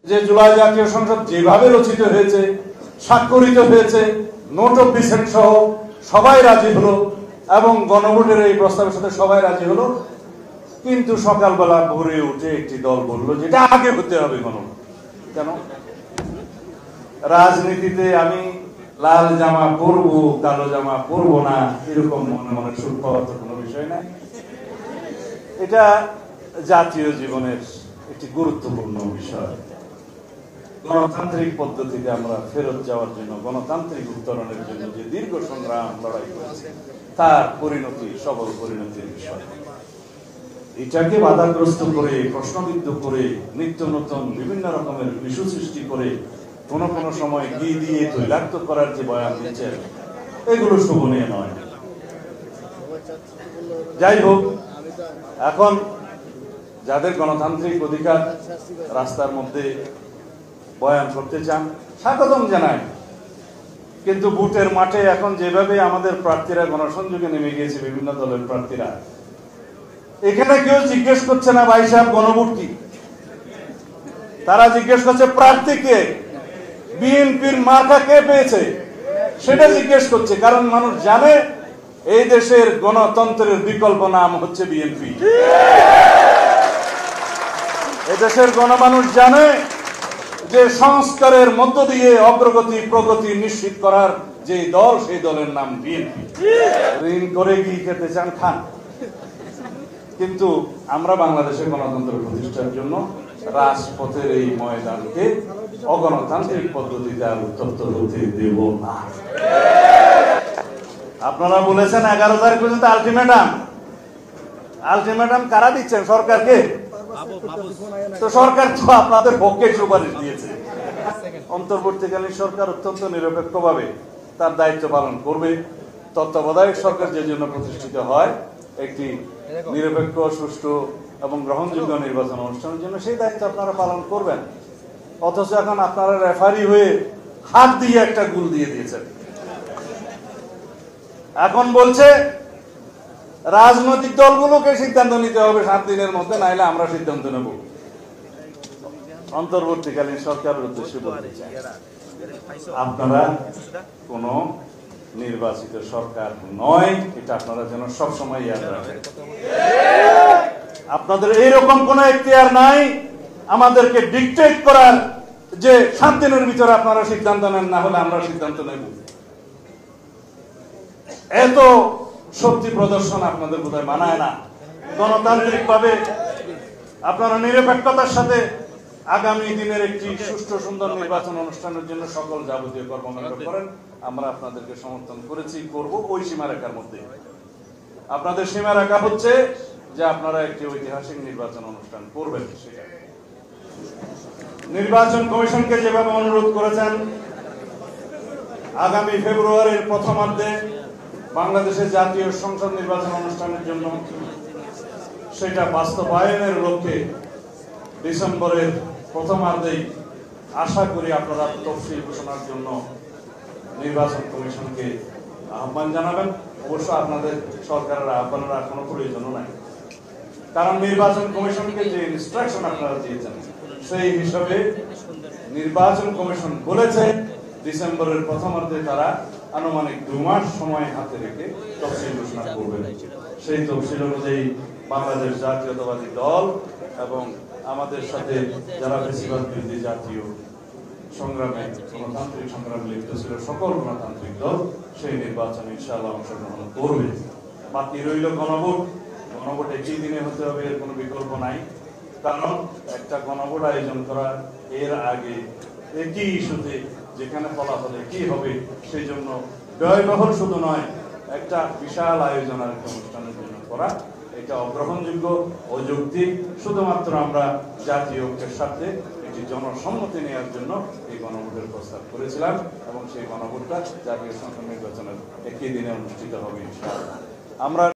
যে জুলাই জাতীয় সংসদ যেভাবে রচিত হয়েছে, স্বাক্ষরিত হয়েছে, নোট অফ ডিসেন্ট সহ সবাই রাজি হলো এবং গণভোটের এই প্রস্তাবের সাথে সবাই রাজি হলো। কিন্তু সকালবেলা ভোরে উঠে একটি দল বললো যেটা আগে হতে হবে গণভোট। কেন? রাজনীতিতে আমি লাল জামা পরবো কালো জামা পরবো না এরকম মনে মনে সুর পাওয়ার তো কোনো বিষয় নাই। এটা জাতীয় জীবনের একটি গুরুত্বপূর্ণ বিষয়। গণতান্ত্রিক পদ্ধতিতে আমরা ফেরত যাওয়ার জন্য, গণতান্ত্রিক উত্তরণের জন্য যে দীর্ঘ সংগ্রাম লড়াই করেছে তার পরিণতি সবল পরিণতির বিষয়। এটাকে বাধাগ্রস্ত করে, প্রশ্নবিদ্ধ করে, নিত্য নতুন বিভিন্ন রকমের ইস্যু সৃষ্টি করে কোন কোন সময় ঘি দিয়ে তৈলাক্ত করার যে বয়ান দিচ্ছেন, এগুলো শোভনীয় নয়। যাই হোক, এখন যাদের গণতান্ত্রিক অধিকার রাস্তার মধ্যে বয়ান করতে চান, স্বাগতম জানাই। কিন্তু ভোটের মাঠে এখন যেভাবে আমাদের প্রার্থীরা গণসংযোগে নেমে গিয়েছে, বিভিন্ন দলের প্রার্থীরা, এখানে কেউ জিজ্ঞেস করছে না ভাই সাহেব গণভোট কি, তারা জিজ্ঞেস করছে প্রার্থীকে, বিএনপির মার্কা কে পেয়েছে সেটা জিজ্ঞেস করছে। কারণ মানুষ জানে এই দেশের গণতন্ত্রের বিকল্প নাম হচ্ছে বিএনপি। এই দেশের গণমানুষ জানে যে সংস্কারের মধ্য দিয়ে অগ্রগতি প্রগতি নিশ্চিত করার যে দল, সেই দলের নাম বিএনপি। ঋণ করে ঘি খেতে চান খান, কিন্তু আমরা বাংলাদেশের গণতন্ত্র প্রতিষ্ঠার জন্য রাজপথের এই ময়দানকে অগণতান্ত্রিক পদ্ধতিতে আর উত্তপ্ত হতে দেব না। আপনারা বলেছেন 11 তারিখ পর্যন্ত আলটিমেটাম। আলটিমেটাম কারা দিচ্ছেন? সরকারকে। তো সরকার তো আপনাদের পক্ষে সুপারিশ দিয়েছে। অন্তর্বর্তীকালীন সরকার অত্যন্ত নিরপেক্ষভাবে তার দায়িত্ব পালন করবে। তত্ত্বাবধায়ক সরকার যে জন্য প্রতিষ্ঠিত হয় একটি নিরপেক্ষ, সুষ্ঠু এবং গ্রহণযোগ্য নির্বাচন অনুষ্ঠানের জন্য, সেই দায়িত্ব আপনারা পালন করবেন। অথচ এখন আপনারা রেফারি হয়ে হাত দিয়ে একটা গোল দিয়ে দিয়েছেন। এখন বলছে রাজনৈতিক দলগুলোকে সিদ্ধান্ত নিতে হবে 7 দিনের মধ্যে, নাইলে আমরা সিদ্ধান্ত নেব। অন্তর্বর্তীকালীন সরকারের উদ্দেশ্যে বলতে চাই, আপনারা কোন নির্বাচিত সরকার নয়, এটা আপনারা যেন সবসময় ইয়াদ রাখেন। আপনাদের এইরকম কোন এখতিয়ার নাই আমাদেরকে ডিকটেট করার যে 7 দিনের ভিতরে আপনারা সিদ্ধান্ত নেন, না হলে আমরা সিদ্ধান্ত নেব। এত শক্তি প্রদর্শন আপনাদের বোধহয় মানায় না। গণতান্ত্রিক ভাবে আপনারা নিরপেক্ষতার সাথে আগামী দিনের একটি সুষ্ঠু সুন্দর নির্বাচন অনুষ্ঠানের জন্য সকল যাবতীয় কর্মকাণ্ড করেন। আমরা আপনাদেরকে সমর্থন করেছি, করব ওই সীমারেখার মধ্যে। আপনাদের সীমারেখা হচ্ছে যে আপনারা একটি ঐতিহাসিক নির্বাচন অনুষ্ঠান করবেন। সেটা নির্বাচন কমিশনকে যেভাবে অনুরোধ করেছেন, আগামী ফেব্রুয়ারির প্রথমার্ধে বাংলাদেশের জাতীয় সংসদ নির্বাচন অনুষ্ঠানের জন্য সেটা বাস্তবায়নের লক্ষ্যে ডিসেম্বরের প্রথমার্ধেই আশা করি আপনারা তফসিল ঘোষণার জন্য নির্বাচন কমিশনকে আহ্বান জানাবেন। অবশ্য আপনাদের সরকারের আহ্বানের আর কোনো প্রয়োজনও নাই, কারণ নির্বাচন কমিশনকে যে ইনস্ট্রাকশন আপনারা দিয়েছেন সেই হিসাবে নির্বাচন কমিশন বলেছে ডিসেম্বরের প্রথমার্ধে তারা আনুমানিক 2 মাস সময় হাতে রেখে তফসিল ঘোষণা করবেন। সেই তফসিল অনুযায়ী বাংলাদেশ জাতীয়তাবাদী দল এবং আমাদের সাথে যারা বেশিরভাগ বিরোধী জাতীয় সংগ্রামে, গণতান্ত্রিক সংগ্রামে লিপ্ত ছিল সকল গণতান্ত্রিক দল সেই নির্বাচনে ইনশাআল্লাহ অংশগ্রহণ করবে। বাকি রইল গণভোট। গণভোট একই দিনে হতে হবে, এর কোনো বিকল্প নাই। কারণ একটা গণভোট আয়োজন করা, এর আগে একই ইস্যুতে যেখানে ফলাফল একই হবে, সেই জন্য ব্যয়বহুল শুধু নয়, একটা বিশাল আয়োজন আর একটা অনুষ্ঠানের জন্য করা, এটা অগ্রহণযোগ্য, অযৌক্তিক। শুধুমাত্র আমরা জাতীয় ঐক্যের সাথে একটি জনসম্মতি নেওয়ার জন্য এই গণভোটের প্রস্তাব করেছিলাম এবং সেই গণভোটটা জাতীয় সংসদ নির্বাচনের একই দিনে অনুষ্ঠিত হবে ইনশাআল্লাহ। আমরা